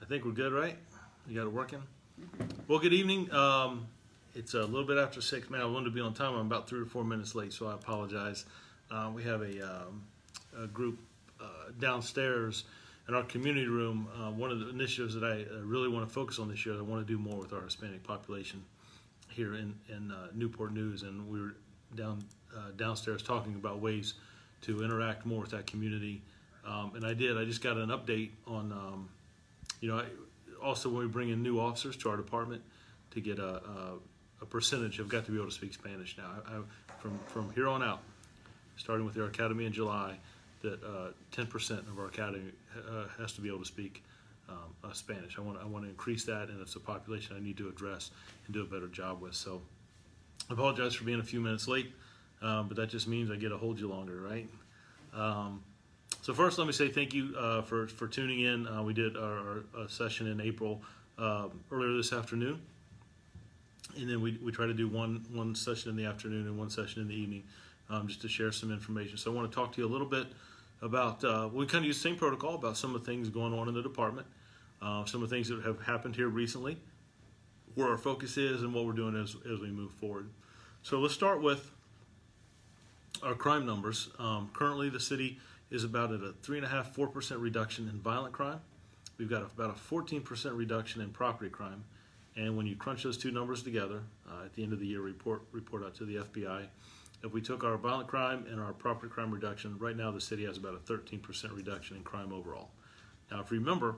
I think we're good, right? You got it working? Well, good evening. It's a little bit after 6. Man, I wanted to be on time. I'm about 3 or 4 minutes late, so I apologize. We have a group downstairs in our community room. One of the initiatives that I really want to focus on this year, I want to do more with our Hispanic population here in Newport News, and we were downstairs talking about ways to interact more with that community. And I did. I just got an update on, also when we bring in new officers to our department to get a percentage have got to be able to speak Spanish now. From here on out, starting with our academy in July, that 10% of our academy has to be able to speak Spanish. I want to increase that, and it's a population I need to address and do a better job with. So I apologize for being a few minutes late, but that just means I get to hold you longer, right? So first, let me say thank you for tuning in. We did our session in April earlier this afternoon, and then we try to do one session in the afternoon and one session in the evening, just to share some information. So I want to talk to you a little bit about, we kind of use the same protocol about some of the things going on in the department, some of the things that have happened here recently, where our focus is, and what we're doing as we move forward. So let's start with our crime numbers. Currently, the city is about at a 3.5–4% reduction in violent crime. We've got about a 14% reduction in property crime. And when you crunch those two numbers together, at the end of the year, report out to the FBI. If we took our violent crime and our property crime reduction, right now the city has about a 13% reduction in crime overall. Now, if you remember,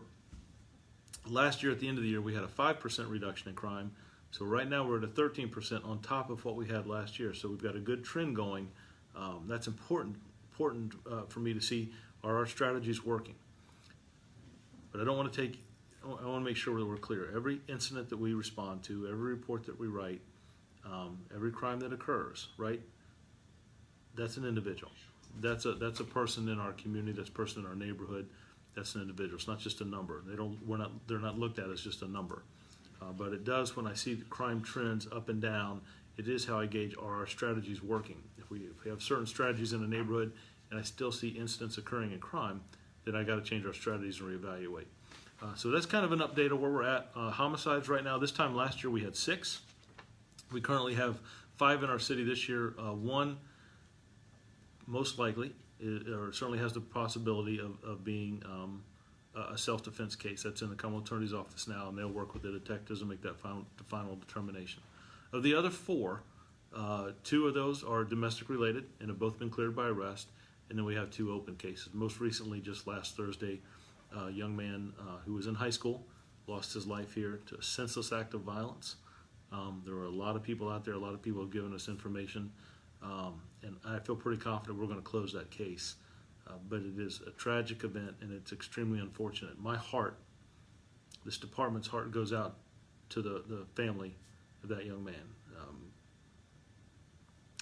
last year at the end of the year, we had a 5% reduction in crime. So right now we're at a 13% on top of what we had last year. So we've got a good trend going. That's important for me to see, are our strategies working? But I want to make sure that we're clear. Every incident that we respond to, every report that we write, every crime that occurs, right? That's an individual. That's a person in our community. That's a person in our neighborhood. That's an individual. It's not just a number. They're not looked at as just a number. But it does, when I see the crime trends up and down, it is how I gauge, are our strategies working? If we have certain strategies in a neighborhood and I still see incidents occurring in crime, then I got to change our strategies and reevaluate. So that's kind of an update of where we're at. Homicides right now, this time last year we had 6. We currently have 5 in our city this year. 1 most likely, or certainly has the possibility of being a self-defense case. That's in the Commonwealth Attorney's Office now, and they'll work with the detectives and make that final determination. Of the other 4, 2 of those are domestic related and have both been cleared by arrest, and then we have 2 open cases. Most recently, just last Thursday, a young man who was in high school lost his life here to a senseless act of violence. There were a lot of people out there, a lot of people have given us information, and I feel pretty confident we're going to close that case. But it is a tragic event, and it's extremely unfortunate. My heart, this department's heart, goes out to the family of that young man.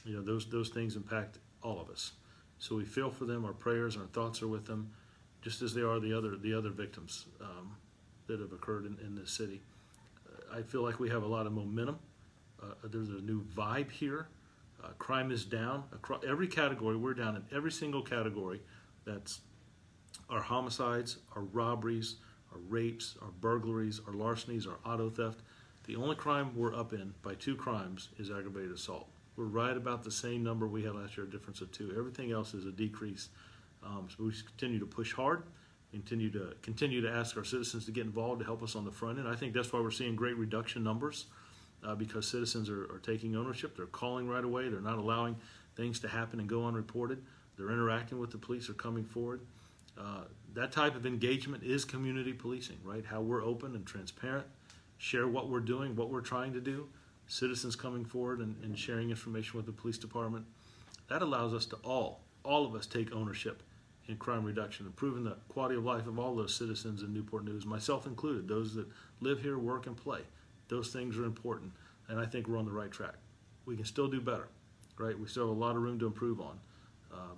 Those things impact all of us. So we feel for them. Our prayers and our thoughts are with them, just as they are the other victims that have occurred in this city. I feel like we have a lot of momentum. There's a new vibe here. Crime is down. Across every category, we're down in every single category. That's our homicides, our robberies, our rapes, our burglaries, our larcenies, our auto theft. The only crime we're up in by 2 crimes is aggravated assault. We're right about the same number we had last year, a difference of 2. Everything else is a decrease. So we continue to push hard, continue to ask our citizens to get involved to help us on the front end. I think that's why we're seeing great reduction numbers, because citizens are taking ownership. They're calling right away. They're not allowing things to happen and go unreported. They're interacting with the police. They're coming forward. That type of engagement is community policing, right? How we're open and transparent, share what we're doing, what we're trying to do. Citizens coming forward and sharing information with the police department. That allows us to all of us take ownership in crime reduction, improving the quality of life of all those citizens in Newport News, myself included, those that live here, work, and play. Those things are important, and I think we're on the right track. We can still do better, right? We still have a lot of room to improve on,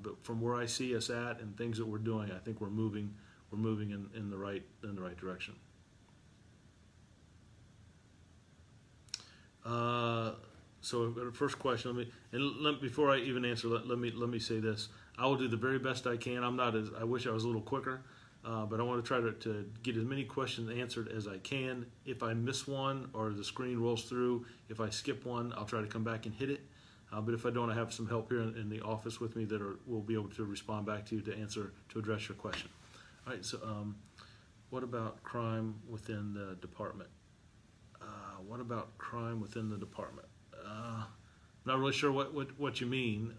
but from where I see us at and things that we're doing, I think we're moving in the right direction. So the first question, before I even answer, let me say this. I will do the very best I can. I wish I was a little quicker. but I want to try to get as many questions answered as I can. If I miss one or the screen rolls through, if I skip one, I'll try to come back and hit it. But if I don't, I have some help here in the office with me that will be able to respond back to you to address your question. All right, so what about crime within the department? What about crime within the department? Not really sure what you mean.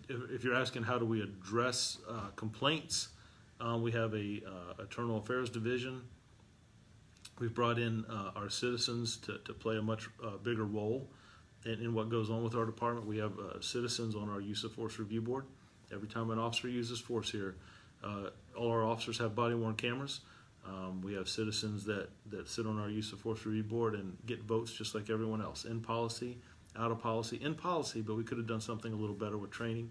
If you're asking how do we address complaints, we have a Internal Affairs Division. We've brought in our citizens to play a much bigger role in what goes on with our department. We have citizens on our Use of Force Review Board. Every time an officer uses force here, all our officers have body-worn cameras. We have citizens that sit on our Use of Force Review Board and get votes just like everyone else, in policy, out of policy, in policy, but we could have done something a little better with training.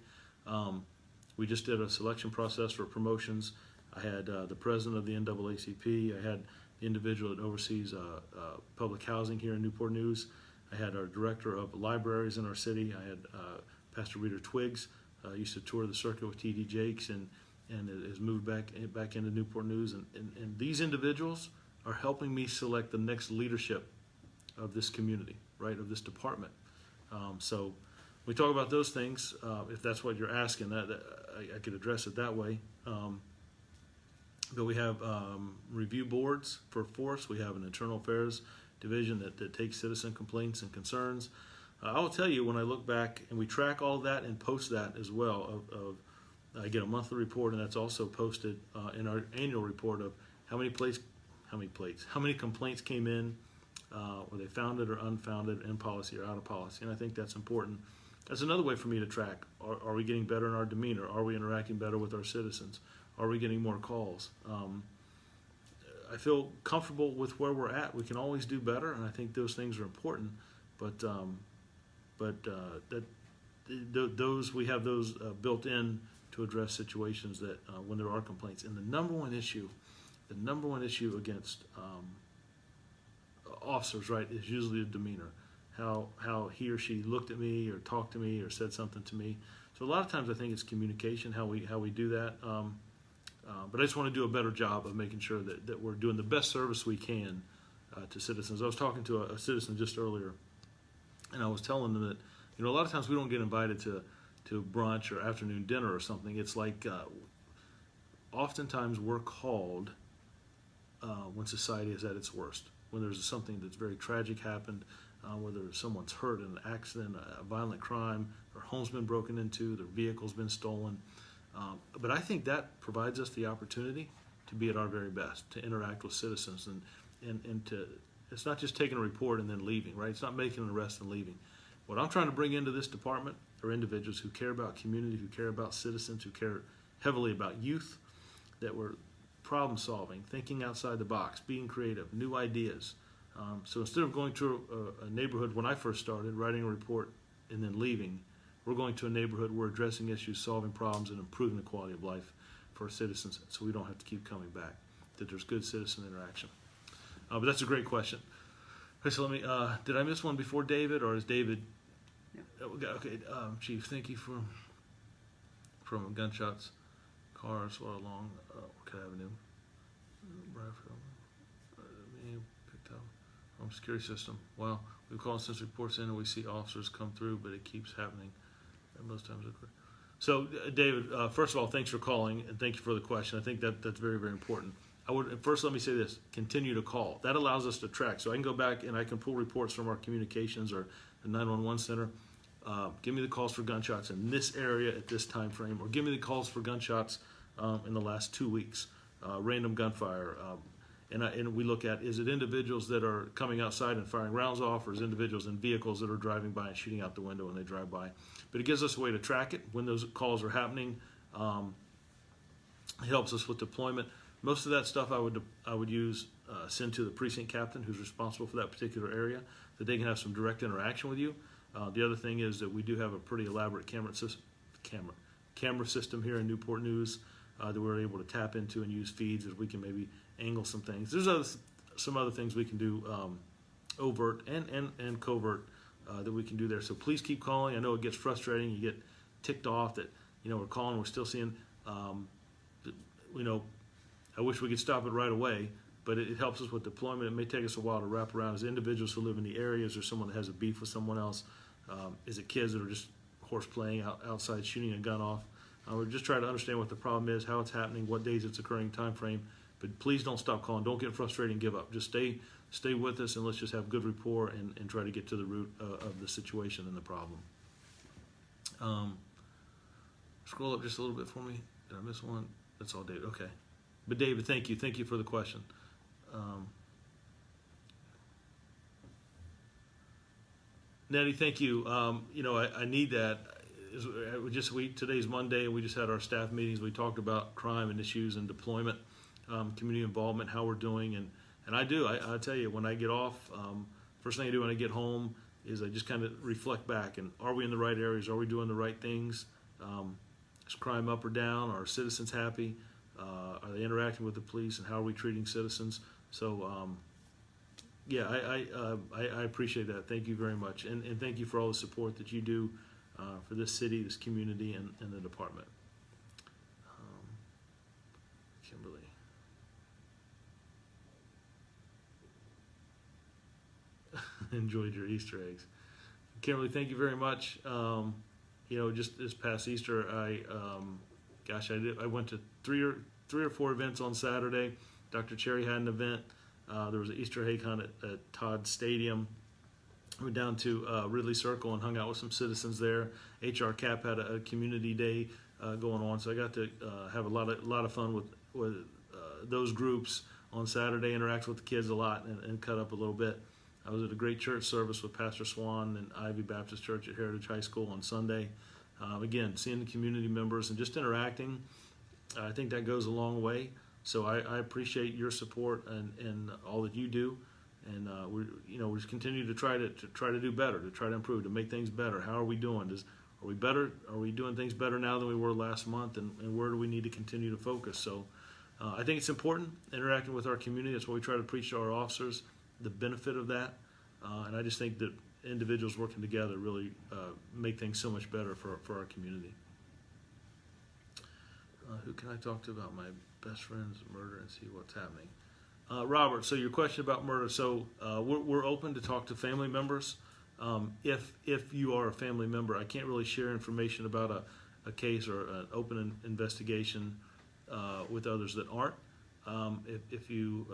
We just did a selection process for promotions. I had the president of the NAACP. I had the individual that oversees public housing here in Newport News. I had our director of libraries in our city. I had Pastor Reader Twiggs, used to tour the circuit with T.D. Jakes and has moved back into Newport News. And these individuals are helping me select the next leadership of this community, right, of this department. So we talk about those things. If that's what you're asking, I could address it that way. But we have review boards for force. We have an Internal Affairs Division that takes citizen complaints and concerns. I will tell you, when I look back, and we track all that and post that as well, I get a monthly report, and that's also posted in our annual report of how many complaints came in, were they founded or unfounded, in policy or out of policy, and I think that's important. That's another way for me to track. Are we getting better in our demeanor? Are we interacting better with our citizens? Are we getting more calls? I feel comfortable with where we're at. We can always do better, and I think those things are important. But those we have those built in to address situations that when there are complaints. And the number one issue against officers, right, is usually the demeanor, how he or she looked at me or talked to me or said something to me. So a lot of times I think it's communication, how we do that. But I just want to do a better job of making sure that we're doing the best service we can to citizens. I was talking to a citizen just earlier, and I was telling them that, a lot of times we don't get invited to brunch or afternoon dinner or something. It's like oftentimes we're called when society is at its worst, when there's something that's very tragic happened, whether someone's hurt in an accident, a violent crime, their home's been broken into, their vehicle's been stolen. But I think that provides us the opportunity to be at our very best, to interact with citizens, and to, it's not just taking a report and then leaving, right? It's not making an arrest and leaving. What I'm trying to bring into this department are individuals who care about community, who care about citizens, who care heavily about youth, that were problem solving, thinking outside the box, being creative, new ideas. So instead of going to a neighborhood when I first started, writing a report and then leaving, we're going to a neighborhood, we're addressing issues, solving problems, and improving the quality of life for our citizens, so we don't have to keep coming back, that there's good citizen interaction. But that's a great question. Okay, so let me, did I miss one before David, or is David? No. Okay, Chief, thank you from gunshots, cars all along Orchid Avenue. Bradfield, picked up home security system. Well, we've called since reports in, and we see officers come through, but it keeps happening. And most times, so David, first of all, thanks for calling, and thank you for the question. I think that's very, very important. First, let me say this: continue to call. That allows us to track. So I can go back and I can pull reports from our communications or the 911 center. Give me the calls for gunshots in this area at this time frame, or give me the calls for gunshots in the last 2 weeks, random gunfire. And we look at, is it individuals that are coming outside and firing rounds off, or is it individuals in vehicles that are driving by and shooting out the window when they drive by? But it gives us a way to track it when those calls are happening. It helps us with deployment. Most of that stuff I would use, send to the precinct captain who's responsible for that particular area, that they can have some direct interaction with you. The other thing is that we do have a pretty elaborate camera system here in Newport News that we're able to tap into and use feeds as we can maybe angle some things. There's some other things we can do, overt and covert, that we can do there. So please keep calling. I know it gets frustrating. You get ticked off that we're calling, we're still seeing I wish we could stop it right away, but it helps us with deployment. It may take us a while to wrap around as individuals who live in the area. Is there someone that has a beef with someone else? Is it kids that are just horse playing outside shooting a gun off? We're just trying to understand what the problem is, how it's happening, what days it's occurring, time frame. But please don't stop calling. Don't get frustrated and give up. Just stay with us, and let's just have good rapport and try to get to the root of the situation and the problem. Scroll up just a little bit for me. Did I miss one? That's all, David. Okay. But David, thank you. Thank you for the question. Nettie, thank you. I need that. Today's Monday, and we just had our staff meetings. We talked about crime and issues and deployment, community involvement, how we're doing, and I tell you, when I get off, first thing I do when I get home is I just kind of reflect back, and are we in the right areas? Are we doing the right things? Is crime up or down? Are citizens happy? Are they interacting with the police, and how are we treating citizens? So, I appreciate that. Thank you very much, and thank you for all the support that you do for this city, this community, and the department. Kimberly. Enjoyed your Easter eggs. Kimberly, thank you very much. Just this past Easter, I went to three or four events on Saturday. Dr. Cherry had an event. There was an Easter egg hunt at Todd Stadium. We went down to Ridley Circle and hung out with some citizens there. HR Cap had a community day going on, so I got to have a lot of fun with those groups on Saturday. Interact with the kids a lot and cut up a little bit. I was at a great church service with Pastor Swan and Ivy Baptist Church at Heritage High School on Sunday. Again, seeing the community members and just interacting, I think that goes a long way. So I appreciate your support and all that you do, and we just continue to try to do better, to try to improve, to make things better. How are we doing? Are we better? Are we doing things better now than we were last month? And where do we need to continue to focus? So I think it's important interacting with our community. That's what we try to preach to our officers, the benefit of that, and I just think that individuals working together really make things so much better for our community. Who can I talk to about my best friend's murder and see what's happening? Robert, so your question about murder. So we're open to talk to family members. If you are a family member, I can't really share information about a case or an open investigation with others that aren't. If you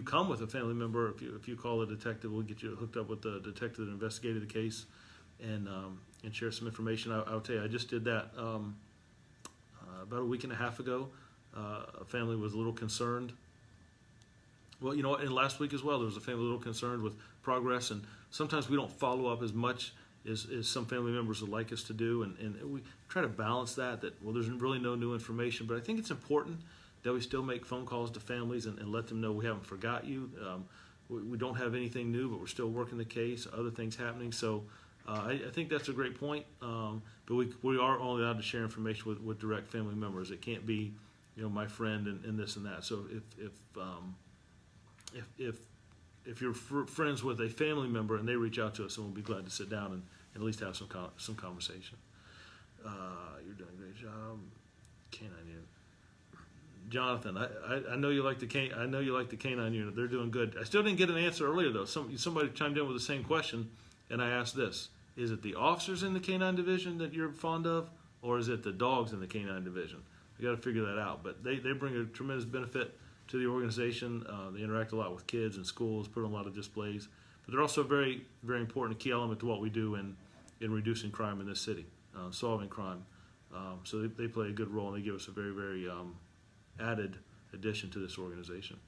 come with a family member, if you call a detective, we'll get you hooked up with the detective that investigated the case and share some information. I'll tell you, I just did that about a week and a half ago. A family was a little concerned. Well, and last week as well, there was a family a little concerned with progress, and sometimes we don't follow up as much as some family members would like us to do, and we try to balance that, well, there's really no new information, but I think it's important that we still make phone calls to families and let them know we haven't forgot you. We don't have anything new, but we're still working the case, other things happening. So I think that's a great point, but we are only allowed to share information with direct family members. It can't be, my friend and this and that. So if you're friends with a family member and they reach out to us, then we'll be glad to sit down and at least have some conversation. You're doing a great job. Canine unit. Jonathan, I know you like the canine unit. They're doing good. I still didn't get an answer earlier though. Somebody chimed in with the same question, and I asked this: is it the officers in the canine division that you're fond of, or is it the dogs in the canine division? We got to figure that out. But they bring a tremendous benefit to the organization. They interact a lot with kids and schools, put on a lot of displays. But they're also a very, very important key element to what we do in reducing crime in this city, solving crime. So they play a good role, and they give us a very, very added addition to this organization.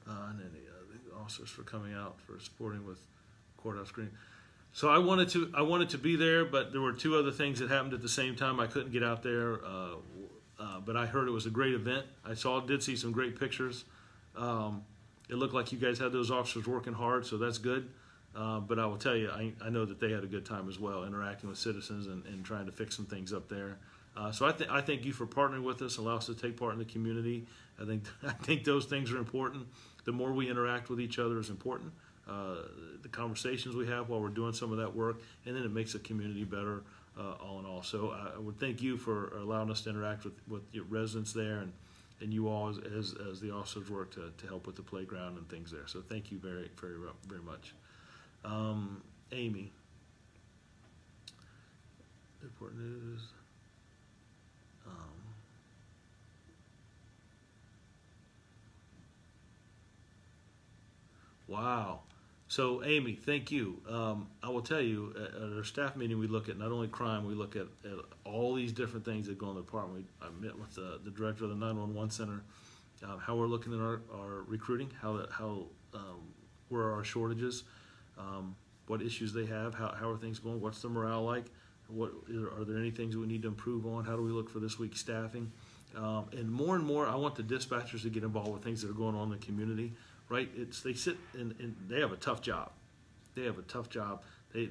And then the officers for coming out for supporting with courthouse green. So I wanted to be there, but there were two other things that happened at the same time. I couldn't get out there, but I heard it was a great event. I did see some great pictures. It looked like you guys had those officers working hard, so that's good. But I will tell you, I know that they had a good time as well, interacting with citizens and trying to fix some things up there. So I thank you for partnering with us, allow us to take part in the community. I think those things are important. The more we interact with each other is important. The conversations we have while we're doing some of that work, and then it makes the community better. all in all. So I would thank you for allowing us to interact with your residents there, and you all as the officers work to help with the playground and things there. So thank you very, very, very much. Amy. Report news. Wow. So, Amy, thank you. I will tell you, at our staff meeting, we look at not only crime, we look at all these different things that go in the department. I met with the director of the 911 center, how we're looking at our recruiting, where are our shortages, what issues they have, how are things going, what's the morale like, are there any things that we need to improve on, how do we look for this week's staffing, and more, I want the dispatchers to get involved with things that are going on in the community. Right? They sit and they have a tough job. They have a tough job. They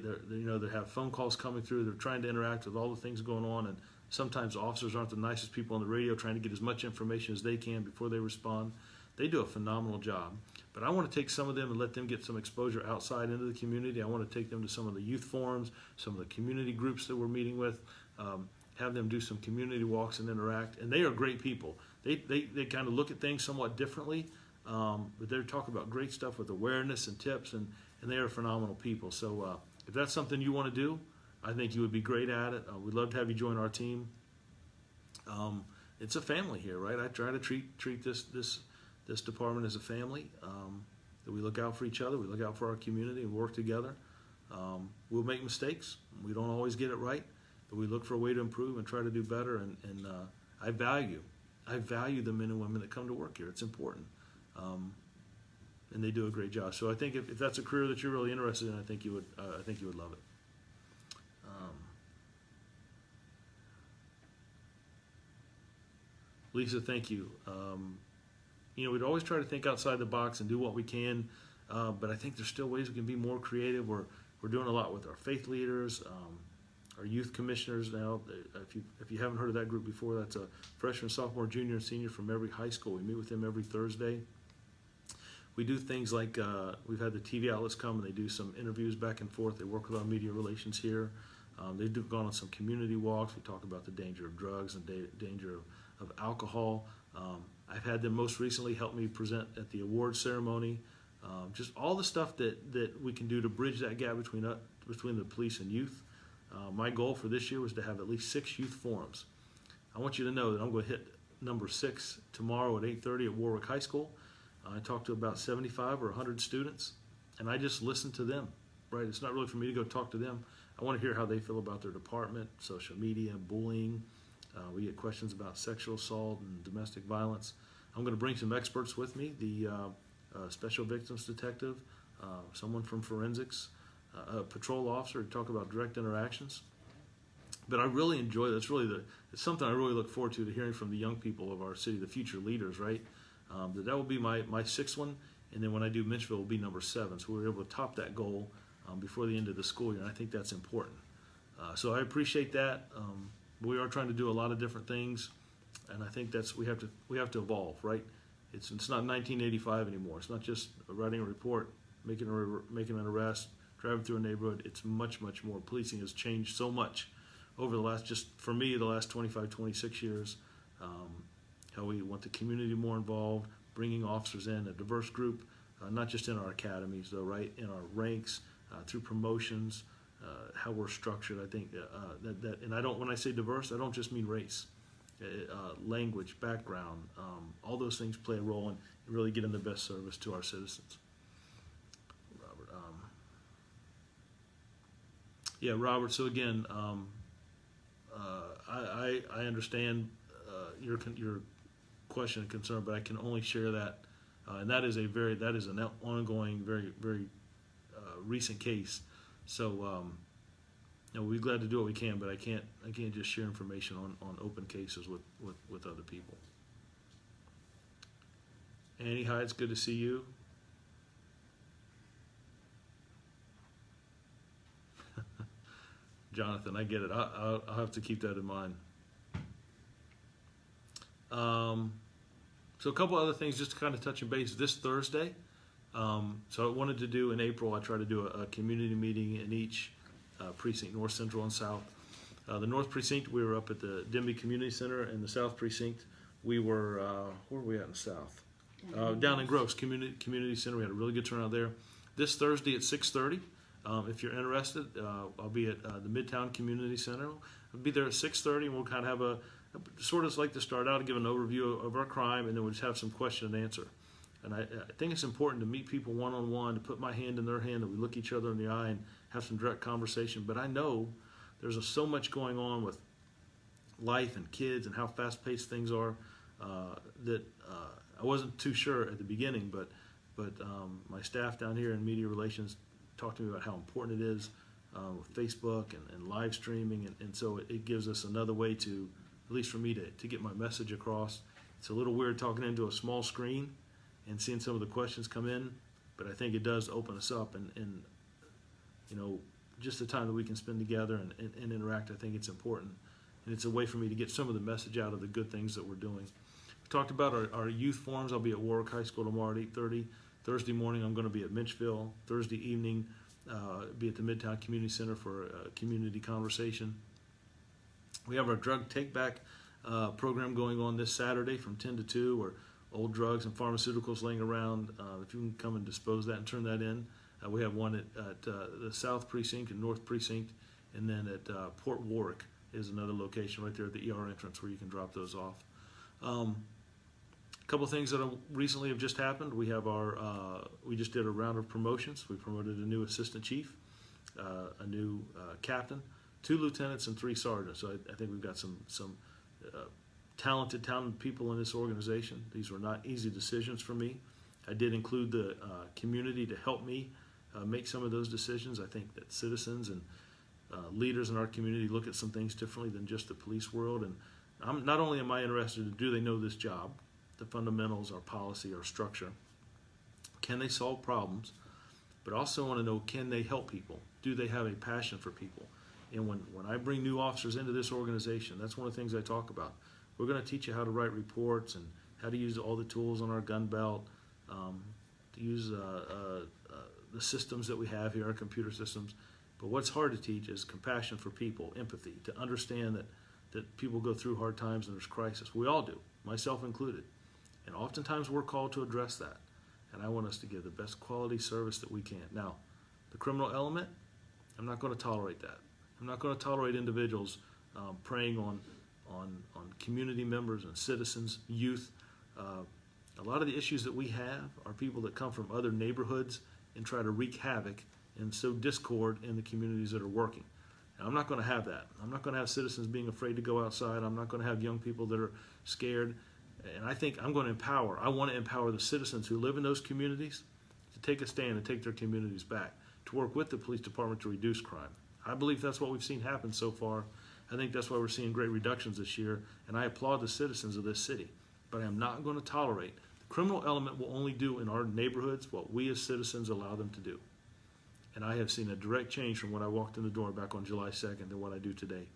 have phone calls coming through. They're trying to interact with all the things going on, and sometimes officers aren't the nicest people on the radio, trying to get as much information as they can before they respond. They do a phenomenal job. But I want to take some of them and let them get some exposure outside into the community. I want to take them to some of the youth forums, some of the community groups that we're meeting with, have them do some community walks and interact. And they are great people. They kind of look at things somewhat differently. But they're talking about great stuff with awareness and tips, and they are phenomenal people. So if that's something you want to do, I think you would be great at it. We'd love to have you join our team. It's a family here, right? I try to treat this department as a family, that we look out for each other, we look out for our community, and work together. We'll make mistakes. We don't always get it right, but we look for a way to improve and try to do better. And I value the men and women that come to work here. It's important. And they do a great job. So I think if that's a career that you're really interested in, I think you would love it. Lisa, thank you. We'd always try to think outside the box and do what we can, but I think there's still ways we can be more creative. We're doing a lot with our faith leaders, our youth commissioners now. If you haven't heard of that group before, that's a freshman, sophomore, junior, and senior from every high school. We meet with them every Thursday. We do things like we've had the TV outlets come and they do some interviews back and forth. They work with our media relations here. They've gone on some community walks. We talk about the danger of drugs and danger of alcohol. I've had them most recently help me present at the award ceremony. Just all the stuff that we can do to bridge that gap between the police and youth. My goal for this year was to have at least 6 youth forums. I want you to know that I'm going to hit number 6 tomorrow at 8:30 at Warwick High School. I talked to about 75 or 100 students, and I just listened to them, right? It's not really for me to go talk to them. I want to hear how they feel about their department, social media, bullying. We get questions about sexual assault and domestic violence. I'm going to bring some experts with me, the special victims detective, someone from forensics, a patrol officer to talk about direct interactions. But I really enjoy that. It's something I really look forward to hearing from the young people of our city, the future leaders, right? That will be my 6th one, and then when I do Mitchville, will be number 7. So we're able to top that goal before the end of the school year, and I think that's important. So I appreciate that. We are trying to do a lot of different things, and I think we have to evolve, right? It's not 1985 anymore. It's not just writing a report, making an arrest, driving through a neighborhood. It's much, much more. Policing has changed so much over the last 25, 26 years. How we want the community more involved, bringing officers in, a diverse group, not just in our academies though, right? In our ranks, through promotions, how we're structured. I think and when I say diverse, I don't just mean race, language, background, all those things play a role in really getting the best service to our citizens. Robert, Robert. So again, I understand your question and concern, but I can only share that, and that is an ongoing, very, very recent case. So we'll be glad to do what we can, but I can't just share information on open cases with other people. Annie, hi, it's good to see you. Jonathan, I get it. I'll have to keep that in mind. So a couple other things just to kind of touch on base this Thursday. So I wanted to do in April, I try to do a community meeting in each precinct, north, central, and south. The North Precinct, we were up at the Denby Community Center, and the South Precinct, we were, where were we at in the South? Down in Gross Community Center. We had a really good turnout there. This Thursday at 6:30, if you're interested, I'll be at the Midtown Community Center. I'll be there at 6:30, and we'll kind of have a sort of like to start out and give an overview of our crime, and then we'll just have some question and answer. And I think it's important to meet people one-on-one, to put my hand in their hand, that we look each other in the eye and have some direct conversation. But I know there's so much going on with life and kids and how fast-paced things are that I wasn't too sure at the beginning, but my staff down here in media relations talked to me about how important it is with Facebook and live streaming, and so it gives us another way to, at least for me, to get my message across. It's a little weird talking into a small screen and seeing some of the questions come in, but I think it does open us up, and you know, just the time that we can spend together and interact, I think it's important, and it's a way for me to get some of the message out of the good things that we're doing. We talked about our youth forums. I'll be at Warwick High School tomorrow at 8:30. Thursday morning, I'm going to be at Mitchville. Thursday evening, be at the Midtown Community Center for a community conversation. We have our drug take-back program going on this Saturday from 10 to 2, where old drugs and pharmaceuticals laying around, if you can come and dispose that and turn that in. We have one at the South Precinct and North Precinct, and then at Port Warwick is another location right there at the ER entrance where you can drop those off. A couple things that recently have just happened. We have we just did a round of promotions. We promoted a new assistant chief, a new captain, 2 lieutenants, and 3 sergeants. So I think we've got some talented people in this organization. These were not easy decisions for me. I did include the community to help me make some of those decisions. I think that citizens and leaders in our community look at some things differently than just the police world. And not only am I interested in, do they know this job, the fundamentals, our policy, our structure, can they solve problems, but also want to know, can they help people? Do they have a passion for people? And when I bring new officers into this organization, that's one of the things I talk about. We're going to teach you how to write reports and how to use all the tools on our gun belt, to use the systems that we have here, our computer systems. But what's hard to teach is compassion for people, empathy, to understand that people go through hard times and there's crisis. We all do, myself included. And oftentimes we're called to address that. And I want us to give the best quality service that we can. Now, the criminal element, I'm not going to tolerate that. I'm not going to tolerate individuals preying on community members and citizens, youth. A lot of the issues that we have are people that come from other neighborhoods and try to wreak havoc and sow discord in the communities that are working. And I'm not going to have that. I'm not going to have citizens being afraid to go outside. I'm not going to have young people that are scared. And I think I'm going to I want to empower the citizens who live in those communities to take a stand and take their communities back, to work with the police department to reduce crime. I believe that's what we've seen happen so far. I think that's why we're seeing great reductions this year, and I applaud the citizens of this city. But I am not going to tolerate. The criminal element will only do in our neighborhoods what we as citizens allow them to do. And I have seen a direct change from when I walked in the door back on July 2nd to what I do today.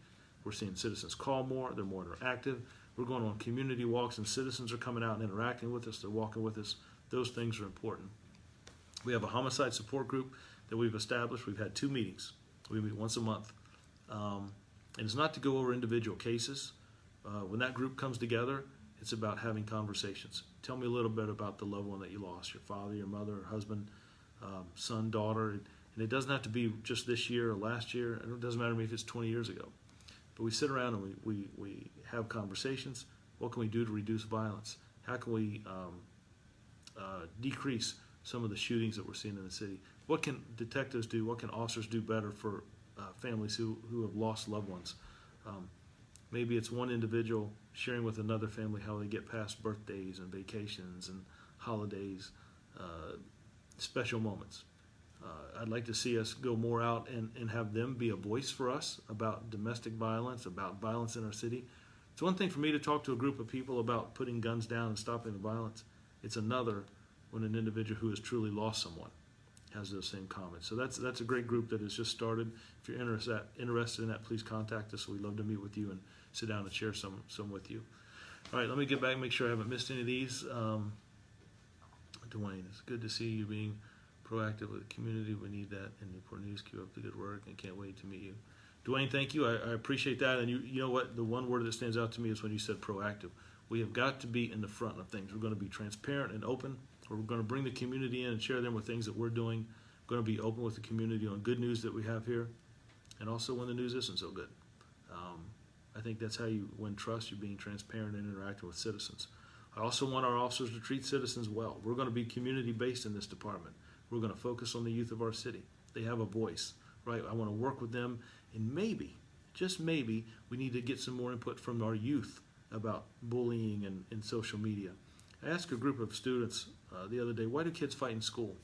We're seeing citizens call more, they're more interactive. We're going on community walks and citizens are coming out and interacting with us, they're walking with us. Those things are important. We have a homicide support group that we've established. We've had 2 meetings. We meet once a month. And it's not to go over individual cases. When that group comes together, it's about having conversations. Tell me a little bit about the loved one that you lost, your father, your mother, husband, son, daughter. And it doesn't have to be just this year or last year. It doesn't matter to me if it's 20 years ago. But we sit around and we have conversations. What can we do to reduce violence? How can we decrease some of the shootings that we're seeing in the city? What can detectives do? What can officers do better for families who have lost loved ones? Maybe it's one individual sharing with another family how they get past birthdays and vacations and holidays, special moments. I'd like to see us go more out and have them be a voice for us about domestic violence, about violence in our city. It's one thing for me to talk to a group of people about putting guns down and stopping the violence. It's another when an individual who has truly lost someone has those same comments. So that's a great group that has just started. If you're interested in that, please contact us. We'd love to meet with you and sit down and share some with you. All right, let me get back and make sure I haven't missed any of these. Dwayne, it's good to see you being proactive with the community. We need that in Newport News. Keep up the good work and can't wait to meet you. Dwayne, thank you. I appreciate that. And you know what? The one word that stands out to me is when you said proactive. We have got to be in the front of things. We're going to be transparent and open. We're going to bring the community in and share them with things that we're doing. We're going to be open with the community on good news that we have here, and also when the news isn't so good. I think that's how you win trust. You're being transparent and interacting with citizens. I also want our officers to treat citizens well. We're going to be community-based in this department. We're going to focus on the youth of our city. They have a voice, right? I want to work with them, and maybe, just maybe, we need to get some more input from our youth about bullying and social media. I asked a group of students the other day, why do kids fight in school?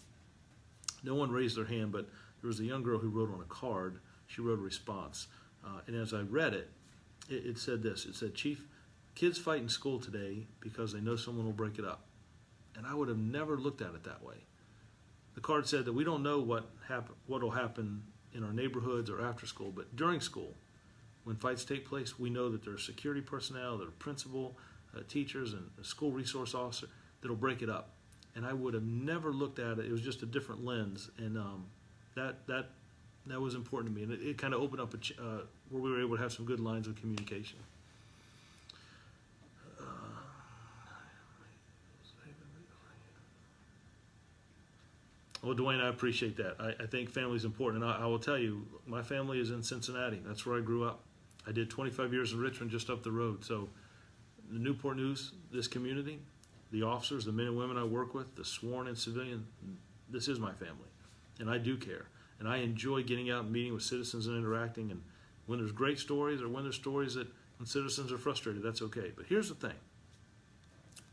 No one raised their hand, but there was a young girl who wrote on a card. She wrote a response. And as I read it, it said this. It said, Chief, kids fight in school today because they know someone will break it up. And I would have never looked at it that way. The card said that we don't know what will happen in our neighborhoods or after school, but during school, when fights take place, we know that there are security personnel, there are principal, teachers, and a school resource officer that'll break it up. And I would have never looked at it. It was just a different lens, and that was important to me. And it kind of opened up where we were able to have some good lines of communication. Well, Dwayne, I appreciate that. I think family is important. And I will tell you, my family is in Cincinnati. That's where I grew up. I did 25 years in Richmond, just up the road. So the Newport News, this community, the officers, the men and women I work with, the sworn and civilian, this is my family. And I do care. And I enjoy getting out and meeting with citizens and interacting. And when there's great stories or when there's stories that when citizens are frustrated, that's okay. But here's the thing.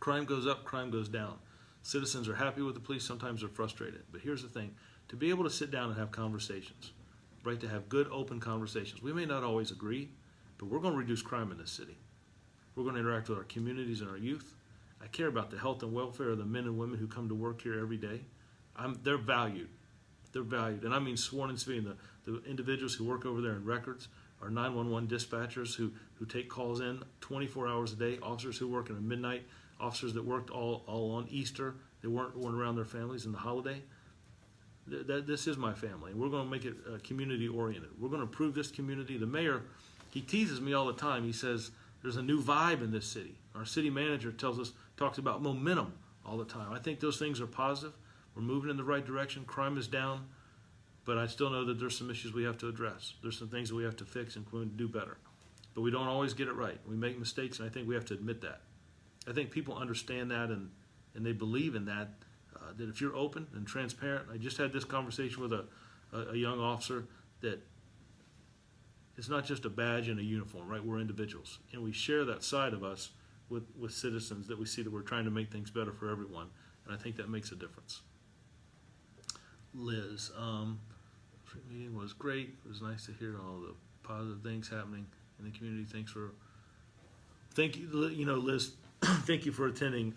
Crime goes up, crime goes down. Citizens are happy with the police, sometimes they're frustrated. But here's the thing, to be able to sit down and have conversations, right, to have good, open conversations. We may not always agree, but we're going to reduce crime in this city. We're going to interact with our communities and our youth. I care about the health and welfare of the men and women who come to work here every day. They're valued. They're valued. And I mean sworn and civilian, the individuals who work over there in records, our 911 dispatchers who take calls in 24 hours a day, officers who work in the midnight, officers that worked all on Easter, they weren't around their families in the holiday. This is my family, and we're going to make it community oriented. We're going to improve this community. The mayor, he teases me all the time. He says there's a new vibe in this city. Our city manager talks about momentum all the time. I think those things are positive. We're moving in the right direction. Crime is down, but I still know that there's some issues we have to address. There's some things that we have to fix and do better. But we don't always get it right. We make mistakes, and I think we have to admit that. I think people understand that and they believe in that, that if you're open and transparent. I just had this conversation with a young officer that it's not just a badge and a uniform, right? We're individuals. And we share that side of us with citizens that we see that we're trying to make things better for everyone. And I think that makes a difference. Liz, the meeting was great. It was nice to hear all the positive things happening in the community. Thank you, Liz, thank you for attending.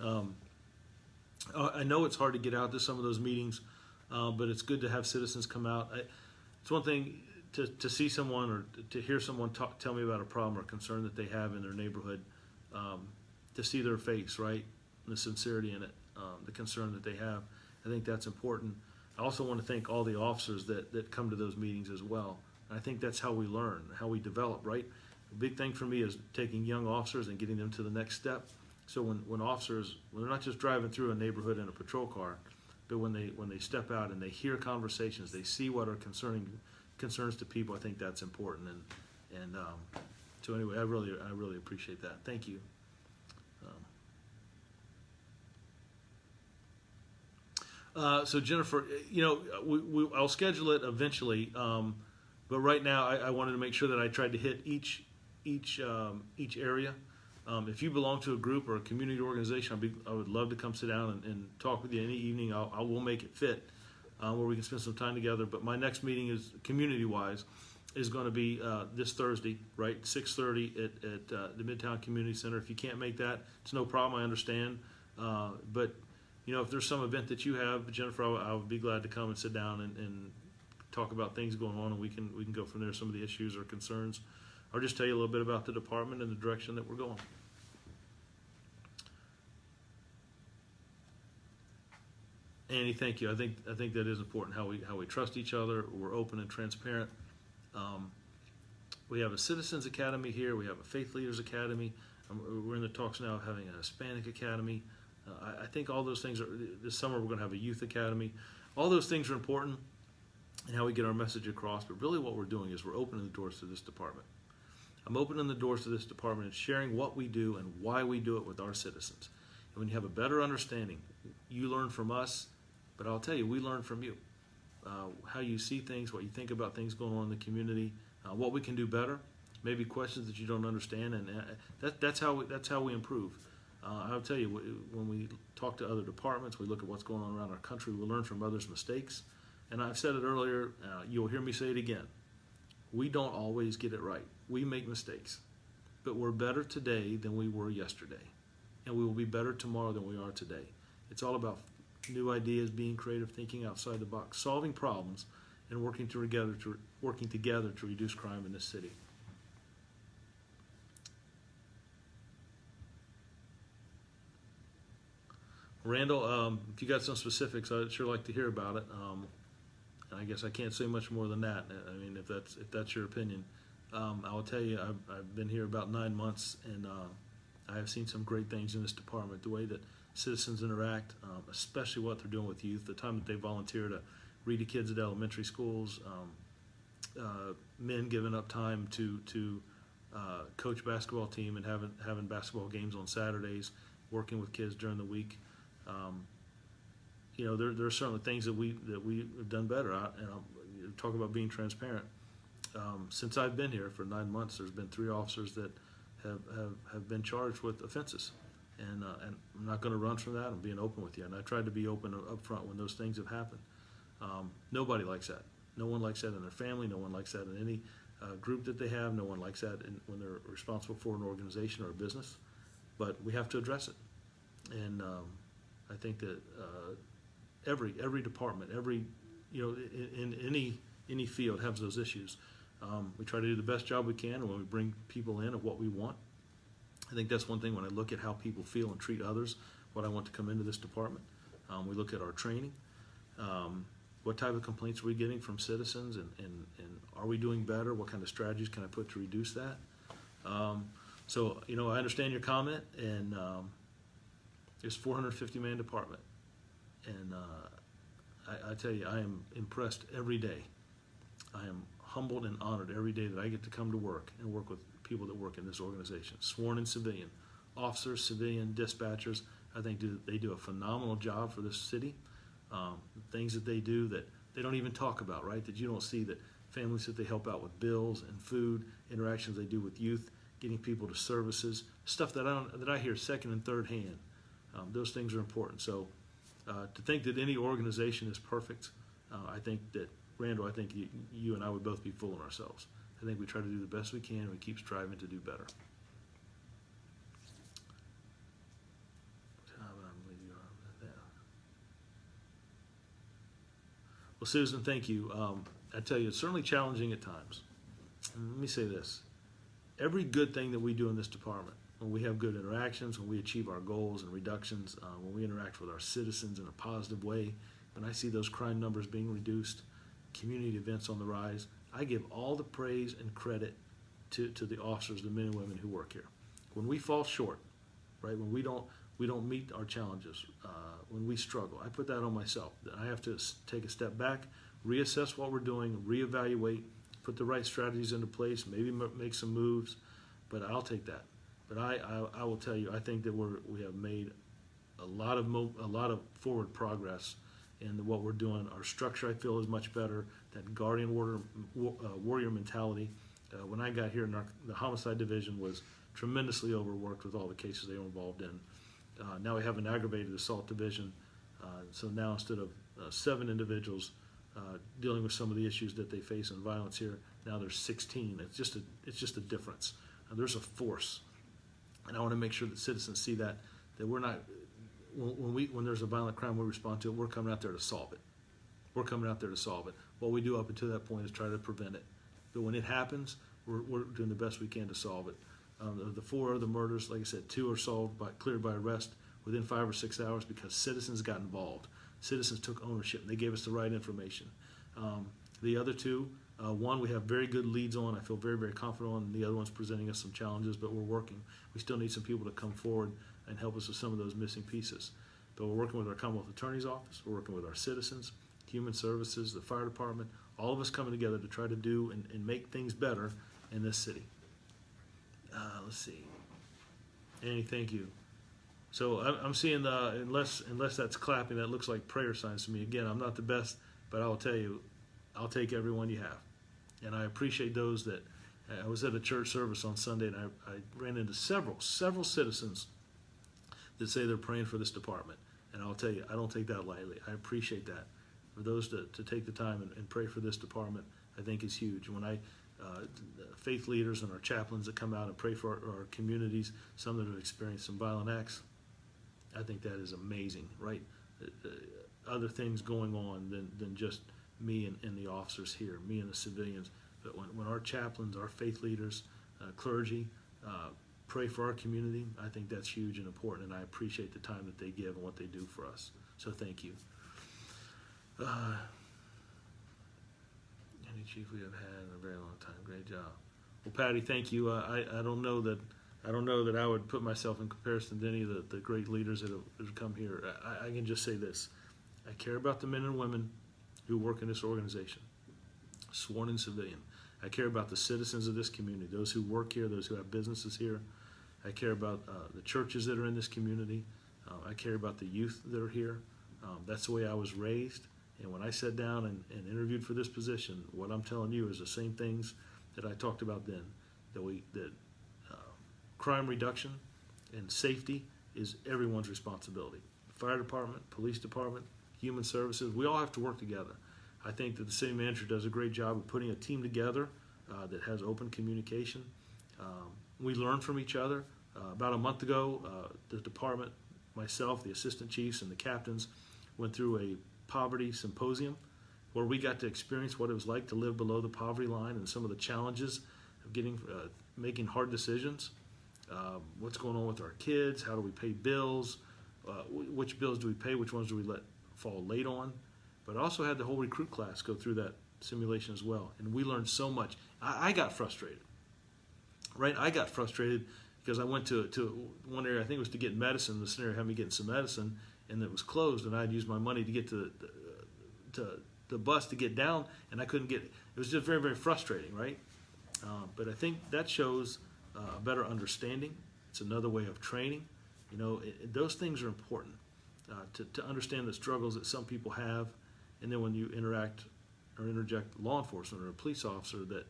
I know it's hard to get out to some of those meetings, but it's good to have citizens come out. It's one thing to see someone or to hear someone tell me about a problem or concern that they have in their neighborhood, to see their face, right, and the sincerity in it, the concern that they have. I think that's important. I also want to thank all the officers that come to those meetings as well. And I think that's how we learn, how we develop, right? A big thing for me is taking young officers and getting them to the next step. So when officers, when they're not just driving through a neighborhood in a patrol car, but when they step out and they hear conversations, they see what are concerns to people. I think that's important. And so anyway, I really appreciate that. Thank you. So Jennifer, I'll schedule it eventually, but right now I wanted to make sure that I tried to hit each area. If you belong to a group or a community organization, I would love to come sit down and talk with you any evening. I will make it fit where we can spend some time together. But my next meeting is community-wise is going to be this Thursday, right, 6:30 at the Midtown Community Center. If you can't make that, it's no problem. I understand. But if there's some event that you have, Jennifer, I would be glad to come and sit down and talk about things going on, and we can go from there. Some of the issues or concerns. I'll just tell you a little bit about the department and the direction that we're going. Annie, thank you. I think that is important. How we trust each other. We're open and transparent. We have a Citizens Academy here. We have a Faith Leaders Academy. We're in the talks now of having a Hispanic Academy. I think all those things are, this summer we're going to have a Youth Academy. All those things are important in how we get our message across, but really what we're doing is we're opening the doors to this department. I'm opening the doors to this department and sharing what we do and why we do it with our citizens. And when you have a better understanding, you learn from us, but I'll tell you, we learn from you. How you see things, what you think about things going on in the community, what we can do better, maybe questions that you don't understand, and that's how we improve. I'll tell you, when we talk to other departments, we look at what's going on around our country, we learn from others' mistakes. And I've said it earlier, you'll hear me say it again. We don't always get it right. We make mistakes. But we're better today than we were yesterday. And we will be better tomorrow than we are today. It's all about new ideas, being creative, thinking outside the box, solving problems, and working together to reduce crime in this city. Randall, if you got some specifics, I'd sure like to hear about it. And I guess I can't say much more than that. I mean, if that's your opinion, I will tell you, I've been here about 9 months, and I have seen some great things in this department. The way that citizens interact, especially what they're doing with youth, the time that they volunteer to read to kids at elementary schools, men giving up time to coach basketball team and having basketball games on Saturdays, working with kids during the week. There are certainly things that we have done better. And I'll talk about being transparent. Since I've been here for 9 months, there's been 3 officers that have been charged with offenses, and I'm not going to run from that. I'm being open with you, and I tried to be open up front when those things have happened. Nobody likes that. No one likes that in their family. No one likes that in any group that they have. No one likes that when they're responsible for an organization or a business. But we have to address it, and I think that every department, in any field has those issues. We try to do the best job we can when we bring people in of what we want. I think that's one thing when I look at how people feel and treat others, what I want to come into this department. We look at our training. What type of complaints are we getting from citizens, and are we doing better? What kind of strategies can I put to reduce that? So I understand your comment, and it's a 450-man department. And I tell you, I am impressed every day. I am humbled and honored every day that I get to come to work and work with people that work in this organization, sworn and civilian, officers, civilian, dispatchers. I think they do a phenomenal job for this city. Things that they do that they don't even talk about, right? That you don't see, that families that they help out with bills and food, interactions they do with youth, getting people to services, stuff that I hear second and third hand. Those things are important. So to think that any organization is perfect, I think that, Randall, I think you and I would both be fooling ourselves. I think we try to do the best we can, and we keep striving to do better. Well, Susan, thank you. I tell you, it's certainly challenging at times. And let me say this. Every good thing that we do in this department, when we have good interactions, when we achieve our goals and reductions, when we interact with our citizens in a positive way, when I see those crime numbers being reduced, community events on the rise, I give all the praise and credit to the officers, the men and women who work here. When we fall short, right, when we don't meet our challenges, when we struggle, I put that on myself. I have to take a step back, reassess what we're doing, reevaluate, put the right strategies into place, maybe make some moves, but I'll take that. But I will tell you, I think that we have made a lot of forward progress in what we're doing. Our structure, I feel, is much better. That guardian warrior mentality. When I got here, the homicide division was tremendously overworked with all the cases they were involved in. Now we have an aggravated assault division. So now instead of 7 individuals dealing with some of the issues that they face in violence here, now there's 16. It's just a difference. There's a force, and I want to make sure that citizens see that we're not, when there's a violent crime, we respond to it. We're coming out there to solve it. We're coming out there to solve it. What we do up until that point is try to prevent it. But when it happens, we're doing the best we can to solve it. The 4 other murders, like I said, 2 are cleared by arrest within 5 or 6 hours because citizens got involved. Citizens took ownership, and they gave us the right information. The other 2, One we have very good leads on. I feel very, very confident on. The other one's presenting us some challenges, but we're working. We still need some people to come forward and help us with some of those missing pieces. But we're working with our Commonwealth Attorney's Office. We're working with our citizens, Human Services, the Fire Department, all of us coming together to try to do and make things better in this city. Let's see. Annie, thank you. So I'm seeing the, unless that's clapping, that looks like prayer signs to me. Again, I'm not the best, but I will tell you, I'll take every one you have. And I appreciate those that, I was at a church service on Sunday and I ran into several citizens that say they're praying for this department. And I'll tell you, I don't take that lightly. I appreciate that. For those to take the time and pray for this department, I think is huge. When faith leaders and our chaplains that come out and pray for our communities, some that have experienced some violent acts, I think that is amazing, right? Other things going on than just me and the officers here, me and the civilians. But when our chaplains, our faith leaders, clergy, pray for our community, I think that's huge and important, and I appreciate the time that they give and what they do for us. So thank you. Any chief we have had in a very long time. Great job. Well, Patty, thank you. I don't know that I would put myself in comparison to any of the great leaders that have come here. I can just say this: I care about the men and women who work in this organization, sworn and civilian. I care about the citizens of this community, those who work here, those who have businesses here. I care about the churches that are in this community. I care about the youth that are here. That's the way I was raised. And when I sat down and interviewed for this position, what I'm telling you is the same things that I talked about then. That crime reduction and safety is everyone's responsibility. Fire department, police department, human services, we all have to work together. I think that the city manager does a great job of putting a team together that has open communication. We learn from each other. About a month ago, the department, myself, the assistant chiefs, and the captains went through a poverty symposium where we got to experience what it was like to live below the poverty line and some of the challenges of making hard decisions. What's going on with our kids? How do we pay bills? Which bills do we pay? Which ones do we let fall late on? But I also had the whole recruit class go through that simulation as well, and we learned so much. I got frustrated, right? I got frustrated because I went to one area, I think it was to get medicine. The scenario had me getting some medicine, and it was closed, and I'd used my money to get to the bus to get down, and I couldn't get it. It was just very, very frustrating, right? But I think that shows a better understanding. It's another way of training. You know, those things are important to understand the struggles that some people have, and then when you interact or interject law enforcement or a police officer, that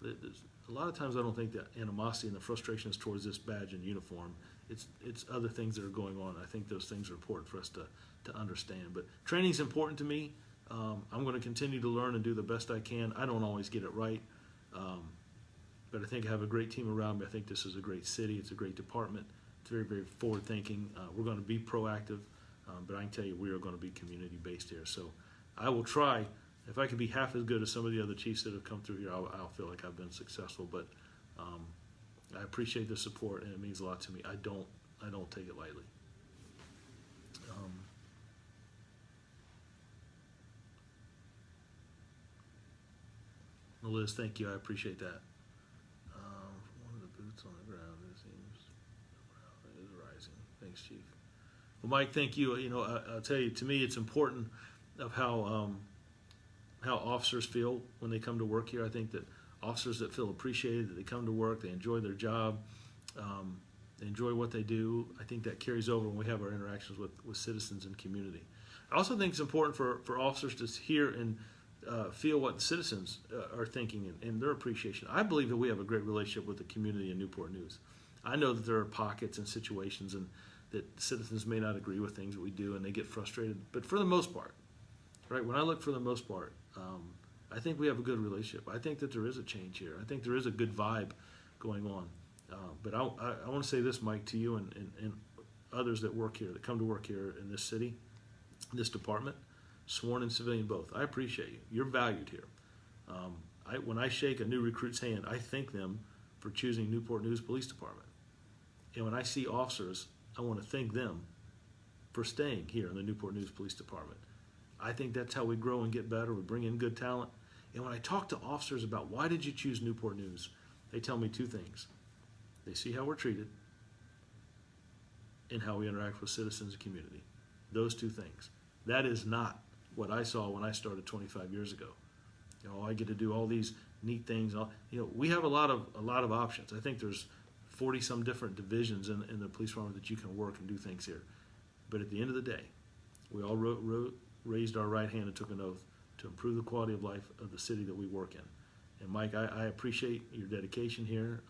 a lot of times I don't think that animosity and the frustration is towards this badge and uniform. It's other things that are going on. I think those things are important for us to understand. But training's important to me. I'm going to continue to learn and do the best I can. I don't always get it right, but I think I have a great team around me. I think this is a great city. It's a great department. It's very, very forward-thinking. We're going to be proactive, but I can tell you we are going to be community-based here. So I will try. If I can be half as good as some of the other chiefs that have come through here, I'll feel like I've been successful. But I appreciate the support, and it means a lot to me. I don't take it lightly. Liz, thank you. I appreciate that. One of the boots on the ground, it seems, is rising. Thanks, Chief. Well, Mike, thank you. You know, I'll tell you, to me, it's important of how officers feel when they come to work here. I think that officers that feel appreciated, that they come to work, they enjoy their job, they enjoy what they do, I think that carries over when we have our interactions with citizens and community. I also think it's important for officers to hear and feel what the citizens are thinking and their appreciation. I believe that we have a great relationship with the community in Newport News. I know that there are pockets and situations and that citizens may not agree with things that we do and they get frustrated, but for the most part, right, when I look for the most part, I think we have a good relationship. I think that there is a change here. I think there is a good vibe going on. But I want to say this, Mike, to you and others that work here, that come to work here in this city, this department, sworn and civilian both. I appreciate you. You're valued here. When I shake a new recruit's hand, I thank them for choosing Newport News Police Department. And when I see officers, I want to thank them for staying here in the Newport News Police Department. I think that's how we grow and get better. We bring in good talent. And when I talk to officers about why did you choose Newport News, they tell me two things. They see how we're treated and how we interact with citizens and community. Those two things. That is not what I saw when I started 25 years ago. You know, I get to do all these neat things. You know, we have a lot of options. I think there's 40 some different divisions in the police department that you can work and do things here. But at the end of the day, we all raised our right hand and took an oath to improve the quality of life of the city that we work in. And Mike, I appreciate your dedication here,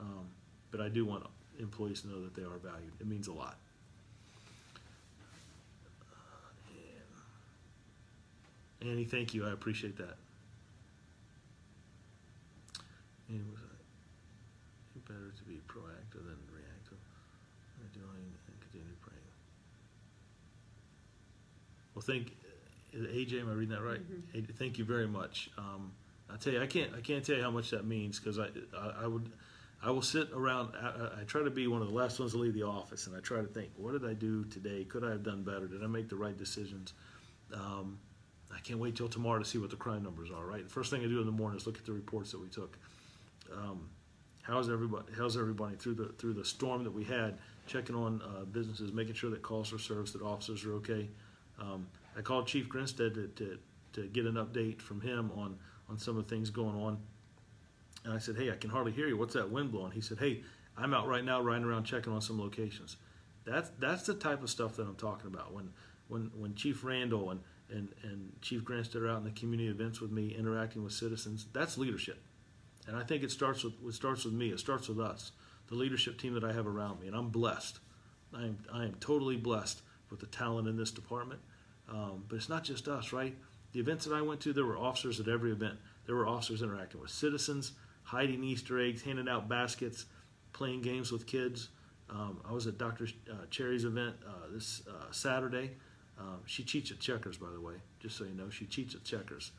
but I do want employees to know that they are valued. It means a lot. Annie, thank you. I appreciate that. And was it better to be proactive than reactive? Doing and continue praying. Well, AJ, am I reading that right? Mm-hmm. Thank you very much. I tell you, I can't tell you how much that means, because I will sit around. I try to be one of the last ones to leave the office, and I try to think, what did I do today? Could I have done better? Did I make the right decisions? I can't wait till tomorrow to see what the crime numbers are. Right, the first thing I do in the morning is look at the reports that we took. How's everybody through the storm that we had? Checking on businesses, making sure that calls are serviced, that officers are okay. I called Chief Grinstead to get an update from him on some of the things going on. And I said, hey, I can hardly hear you. What's that wind blowing? He said, hey, I'm out right now riding around checking on some locations. That's the type of stuff that I'm talking about. When Chief Randall and Chief Grinstead are out in the community events with me, interacting with citizens, that's leadership. And I think it starts with me. It starts with us, the leadership team that I have around me. And I'm blessed. I am totally blessed with the talent in this department. But it's not just us, right? The events that I went to, there were officers at every event. There were officers interacting with citizens, hiding Easter eggs, handing out baskets, playing games with kids. I was at Dr. Cherry's event this Saturday. She cheats at checkers, by the way, just so you know. She cheats at checkers.